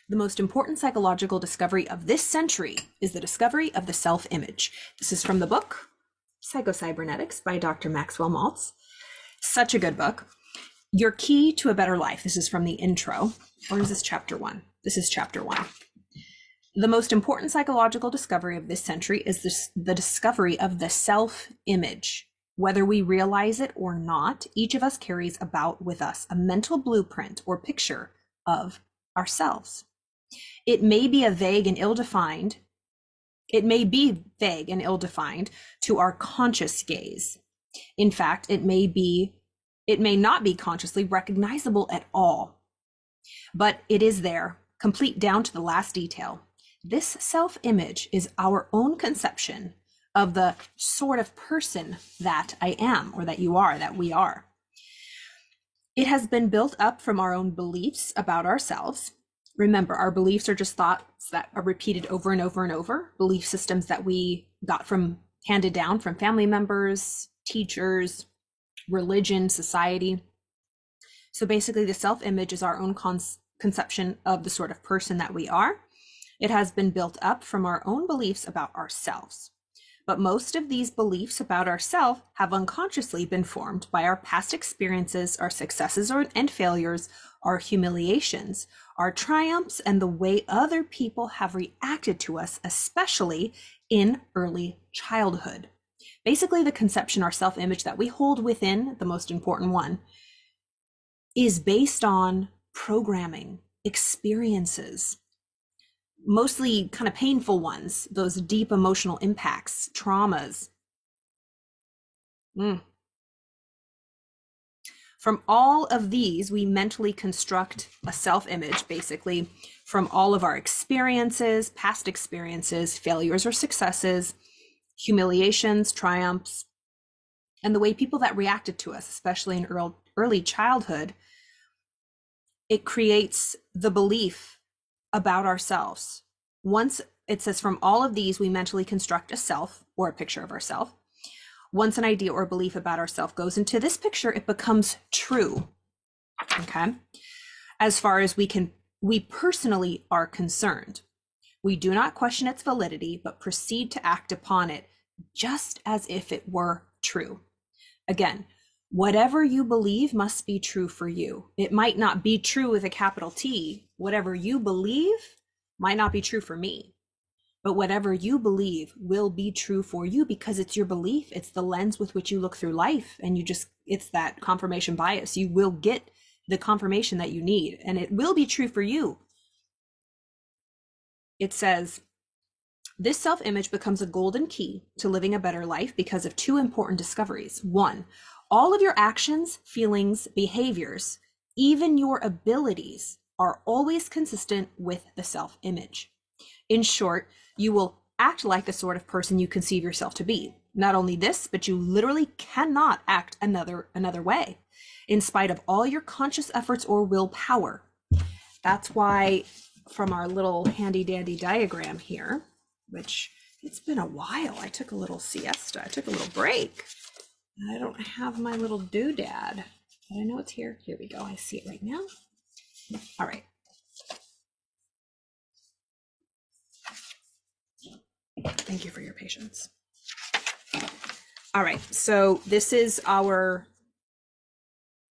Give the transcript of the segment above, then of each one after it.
The most important psychological discovery of this century is the discovery of the self-image. This is from the book Psycho-Cybernetics by Dr. Maxwell Maltz. Such a good book. Your Key to a Better Life. This is from the intro. Or is this chapter 1? This is chapter 1. The most important psychological discovery of this century is the discovery of the self-image. Whether we realize it or not, each of us carries about with us a mental blueprint or picture of ourselves. It may be vague and ill-defined to our conscious gaze. In fact, it may not be consciously recognizable at all, but it is there, complete down to the last detail. This self-image is our own conception of the sort of person that I am, or that you are, that we are. It has been built up from our own beliefs about ourselves. Remember, our beliefs are just thoughts that are repeated over and over and over, belief systems that we got handed down from family members, teachers, religion, society. So basically, the self-image is our own conception of the sort of person that we are. It has been built up from our own beliefs about ourselves. But most of these beliefs about ourselves have unconsciously been formed by our past experiences, our successes and failures, our humiliations, our triumphs, and the way other people have reacted to us, especially in early childhood. Basically, the conception, our self-image that we hold within, the most important one, is based on programming, experiences, mostly kind of painful ones, those deep emotional impacts, traumas. From all of these, we mentally construct a self-image, basically, from all of our experiences, past experiences, failures or successes, humiliations, triumphs, and the way people that reacted to us, especially in early childhood, it creates the belief about ourselves. Once it says from all of these, we mentally construct a self or a picture of ourselves. Once an idea or belief about ourselves goes into this picture, it becomes true. Okay. As far as we personally are concerned, we do not question its validity, but proceed to act upon it just as if it were true. Again, whatever you believe must be true for you. It might not be true with a capital T. Whatever you believe might not be true for me, but whatever you believe will be true for you because it's your belief. It's the lens with which you look through life, and it's that confirmation bias. You will get the confirmation that you need, and it will be true for you. It says, this self-image becomes a golden key to living a better life because of two important discoveries. One, all of your actions, feelings, behaviors, even your abilities are always consistent with the self-image. In short, you will act like the sort of person you conceive yourself to be. Not only this, but you literally cannot act another way, in spite of all your conscious efforts or willpower. That's why from our little handy dandy diagram here, which it's been a while, I took a little siesta, I took a little break. I don't have my little doodad, but I know it's here. Here we go, I see it right now. All right. Thank you for your patience. All right, so this is our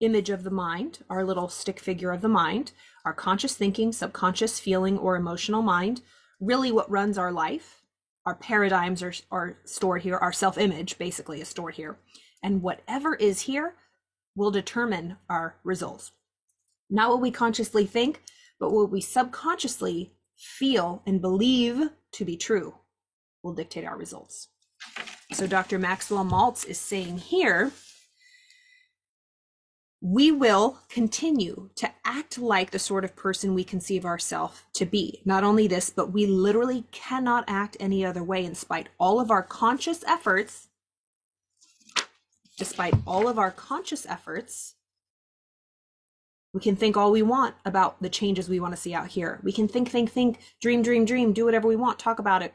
image of the mind, our little stick figure of the mind, our conscious thinking, subconscious feeling, or emotional mind, really what runs our life. Our paradigms are stored here, our self-image basically is stored here. And whatever is here will determine our results. Not what we consciously think, but what we subconsciously feel and believe to be true will dictate our results. So Dr. Maxwell Maltz is saying here, we will continue to act like the sort of person we conceive ourselves to be. Not only this, but we literally cannot act any other way in spite all of our conscious efforts. Despite all of our conscious efforts, we can think all we want about the changes we want to see out here. We can think, dream, do whatever we want, talk about it,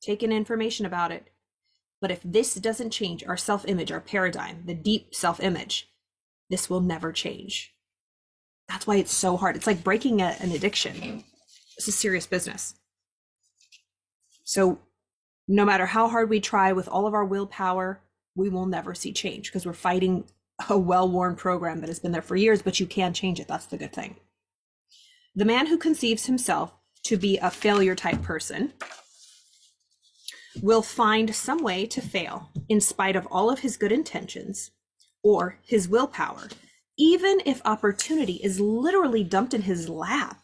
take in information about it. But if this doesn't change, our self-image, our paradigm, the deep self-image, this will never change. That's why it's so hard. It's like breaking an addiction. This is serious business. So no matter how hard we try with all of our willpower, we will never see change because we're fighting a well-worn program that has been there for years, but you can change it. That's the good thing. The man who conceives himself to be a failure type person will find some way to fail in spite of all of his good intentions or his willpower, even if opportunity is literally dumped in his lap.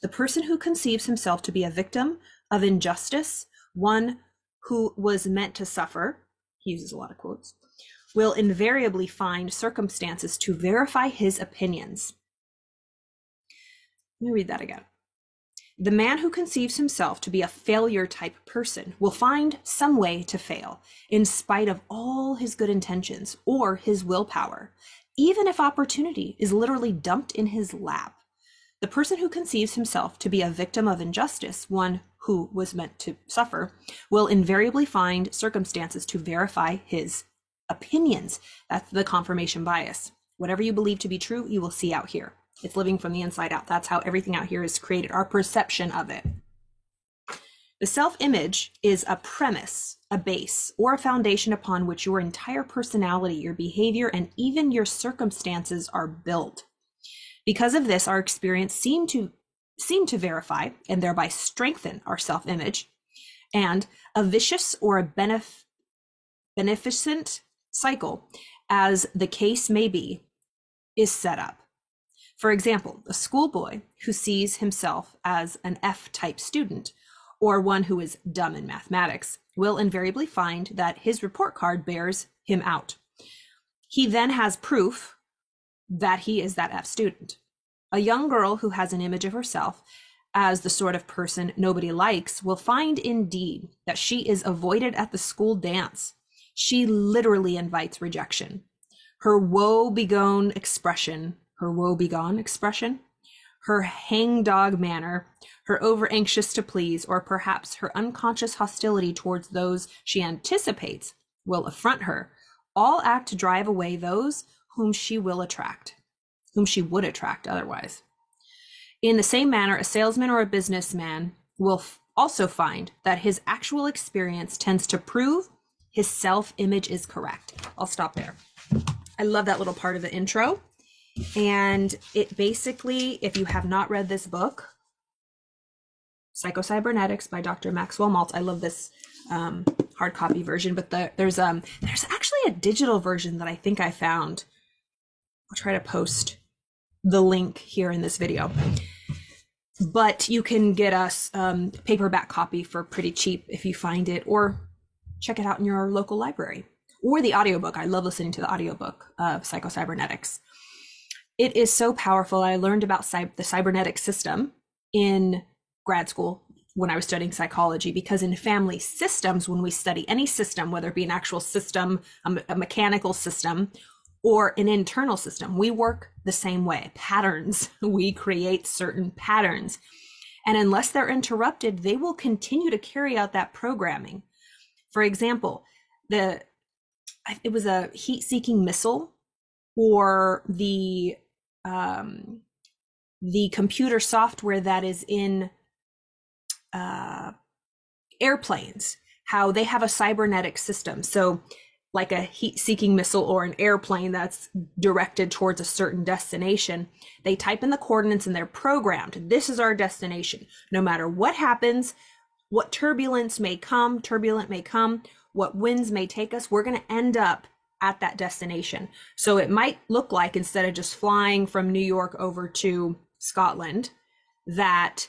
The person who conceives himself to be a victim of injustice, one who was meant to suffer, he uses a lot of quotes, will invariably find circumstances to verify his opinions. Let me read that again. The man who conceives himself to be a failure type person will find some way to fail in spite of all his good intentions or his willpower, even if opportunity is literally dumped in his lap. The person who conceives himself to be a victim of injustice, one who was meant to suffer, will invariably find circumstances to verify his opinions. That's the confirmation bias. Whatever you believe to be true, you will see out here. It's living from the inside out. That's how everything out here is created, our perception of it. The self-image is a premise, a base, or a foundation upon which your entire personality, your behavior, and even your circumstances are built. Because of this, our experience seem to verify and thereby strengthen our self-image, and a vicious or a beneficent cycle, as the case may be, is set up. For example, a schoolboy who sees himself as an F-type student, or one who is dumb in mathematics, will invariably find that his report card bears him out. He then has proof that he is that F student. A young girl who has an image of herself as the sort of person nobody likes will find indeed that she is avoided at the school dance. She literally invites rejection. Her woe-begone expression, her hangdog manner, her over-anxious to please, or perhaps her unconscious hostility towards those she anticipates will affront her, all act to drive away those whom she would attract otherwise. In the same manner, a salesman or a businessman will also find that his actual experience tends to prove his self-image is correct. I'll stop there. I love that little part of the intro. And it basically, if you have not read this book, Psycho-Cybernetics by Dr. Maxwell Maltz, I love this hard copy version, but there's actually a digital version that I think I found. I'll try to post the link here in this video. But you can get us paperback copy for pretty cheap if you find it, or check it out in your local library, or the audiobook. I love listening to the audiobook of Psycho-Cybernetics. It is so powerful. I learned about the cybernetic system in grad school when I was studying psychology, because in family systems, when we study any system, whether it be an actual system, a mechanical system, or an internal system, we work the same way. Patterns, we create certain patterns. And unless they're interrupted, they will continue to carry out that programming. For example, it was a heat-seeking missile, or the computer software that is in airplanes, how they have a cybernetic system. So like a heat-seeking missile or an airplane that's directed towards a certain destination, they type in the coordinates and they're programmed. This is our destination. No matter what happens, what turbulent may come, what winds may take us, we're going to end up at that destination. So it might look like, instead of just flying from New York over to Scotland, that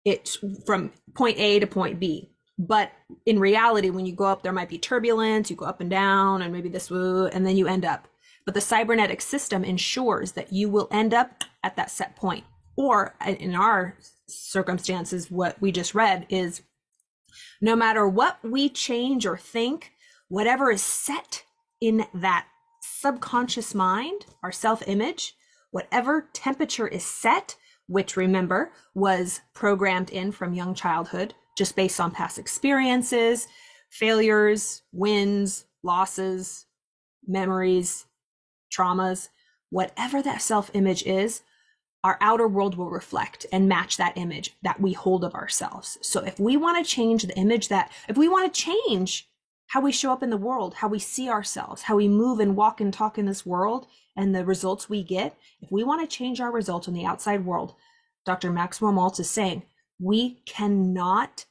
it's from point A to point B. But in reality, when you go up, there might be turbulence, you go up and down, and maybe this will, and then you end up. But the cybernetic system ensures that you will end up at that set point. Or in our circumstances, what we just read is, no matter what we change or think, whatever is set in that subconscious mind, our self-image, whatever temperature is set, which, remember, was programmed in from young childhood, just based on past experiences, failures, wins, losses, memories, traumas, whatever that self-image is, our outer world will reflect and match that image that we hold of ourselves. So if we want to change the image if we want to change how we show up in the world, how we see ourselves, how we move and walk and talk in this world, and the results we get, if we want to change our results in the outside world, Dr. Maxwell Maltz is saying we cannot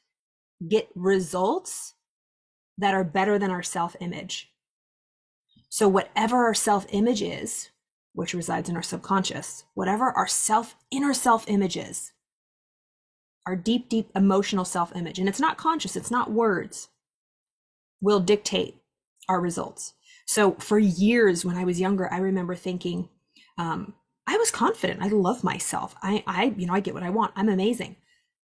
get results that are better than our self-image. So whatever our self-image is, which resides in our subconscious, whatever our inner self-image is, our deep, deep emotional self-image, and it's not conscious, it's not words, will dictate our results. So for years when I was younger, I remember thinking, I was confident. I love myself. I get what I want. I'm amazing.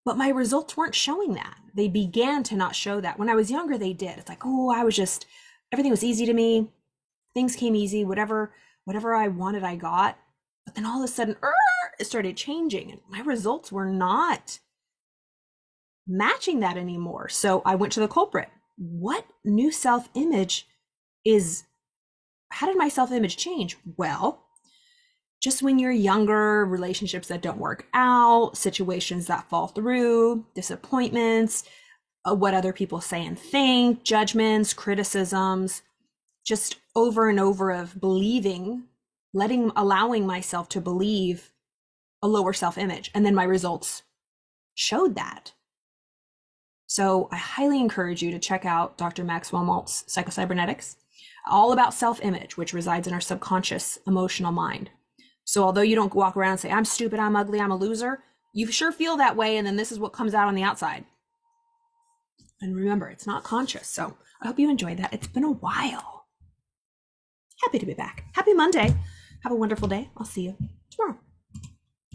But my results weren't showing that. They began to not show that. When I was younger, they did. It's like, oh, everything was easy to me. Things came easy. Whatever I wanted, I got. But then all of a sudden, it started changing and my results were not matching that anymore. So I went to the culprit. What new self-image how did my self-image change? Well, just when you're younger, relationships that don't work out, situations that fall through, disappointments, what other people say and think, judgments, criticisms, just over and over of allowing myself to believe a lower self-image. And then my results showed that. So I highly encourage you to check out Dr. Maxwell Maltz Psychocybernetics, all about self-image, which resides in our subconscious emotional mind. So although you don't walk around and say, I'm stupid, I'm ugly, I'm a loser, you sure feel that way. And then this is what comes out on the outside. And remember, it's not conscious. So I hope you enjoyed that. It's been a while. Happy to be back. Happy Monday. Have a wonderful day. I'll see you tomorrow.